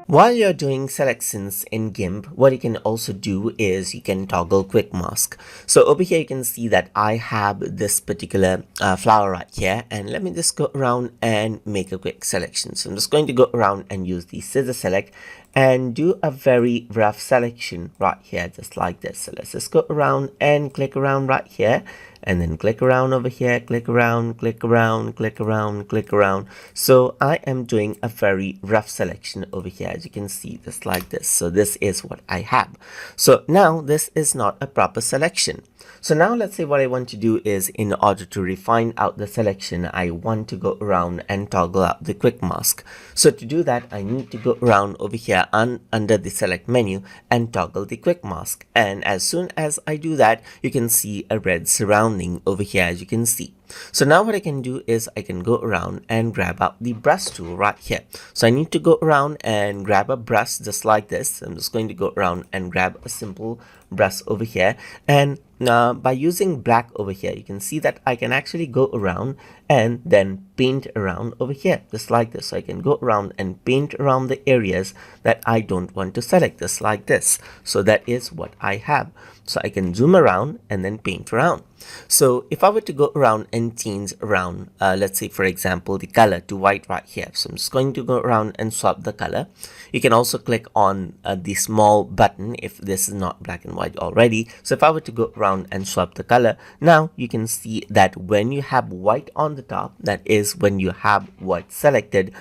While you're doing selections in GIMP, what you can also do is you can toggle quick mask. So over here, you can see that I have this particular flower right here, and let me just go around and make a quick selection. So I'm just going to go around and use the scissor select and do a very rough selection right here, just like this. So let's just go around and click around right here, and then click around over here, click around, click around, click around, click around. So I am doing a very rough selection over here, as you can see, just like this. So this is what I have. So now this is not a proper selection. So now let's say what I want to do is, in order to refine out the selection, I want to go around and toggle out the quick mask. So to do that, I need to go around over here and under the select menu and toggle the quick mask. And as soon as I do that, you can see a red surrounding over here, as you can see. So now what I can do is I can go around and grab out the brush tool right here. So I need to go around and grab a brush just like this. I'm just going to go around and grab a simple brush over here, and by using black over here, you can see that I can actually go around and then paint around over here just like this. So I can go around and paint around the areas that I don't want to select, just like this. So that is what I have. So I can zoom around and then paint around. So if I were to go around and change around, let's say for example the color to white right here, so I'm just going to go around and swap the color. You can also click on the small button if this is not black and white already. So if I were to go around and swap the color, now you can see that when you have white on the top, that is when you have white selected,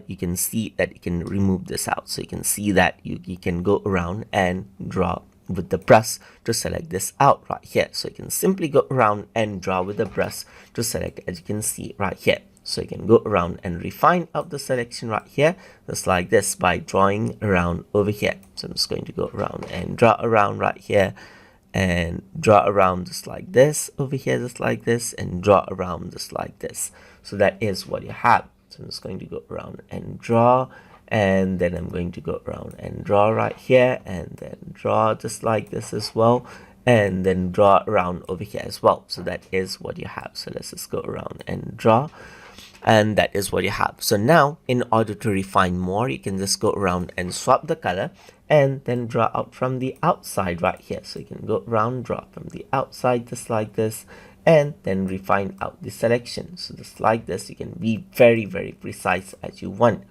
you can see that you can remove this out. So you can see that you can go around and draw with the brush to select this out right here. So you can simply go around and draw with the brush to select, as you can see right here. So you can go around and refine out the selection right here, just like this, by drawing around over here. So I'm just going to go around and draw around right here, and draw around just like this over here, just like this, and draw around just like this. So that is what you have. So I'm just going to go around and draw, and then I'm going to go around and draw right here, and then draw just like this as well, and then draw around over here as well. So that is what you have. So let's just go around and draw, and that is what you have. So now in order to refine more, you can just go around and swap the color and then draw out from the outside right here. So you can go around, draw from the outside just like this, and then refine out the selection. So just like this, you can be very precise as you want.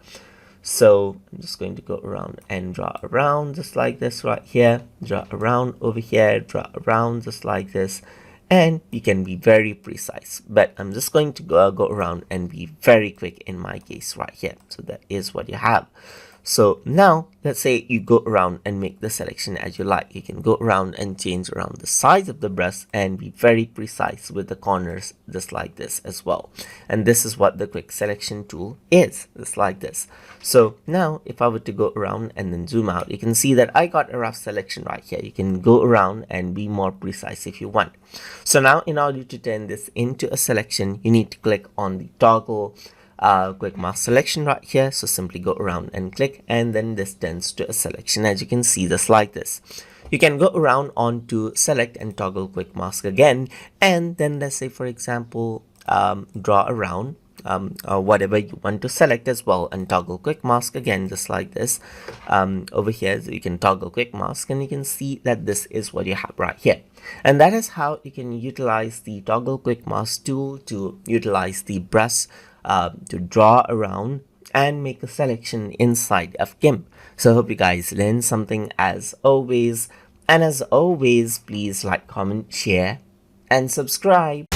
So I'm just going to go around and draw around just like this right here, draw around over here, draw around just like this, and you can be very precise. But I'm just going to go around and be very quick in my case right here. So that is what you have. So now let's say you go around and make the selection as you like. You can go around and change around the size of the brush and be very precise with the corners just like this as well. And this is what the quick selection tool is, just like this. So now if I were to go around and then zoom out, you can see that I got a rough selection right here. You can go around and be more precise if you want. So now in order to turn this into a selection, you need to click on the toggle quick mask selection right here. So simply go around and click, and then this turns to a selection, as you can see, just like this. You can go around on to select and toggle quick mask again, and then let's say for example draw around whatever you want to select as well, and toggle quick mask again just like this. Over here, so you can toggle quick mask, and you can see that this is what you have right here. And that is how you can utilize the toggle quick mask tool to utilize the brush to draw around and make a selection inside of GIMP. So I hope you guys learned something as always. And as always, please like, comment, share, and subscribe.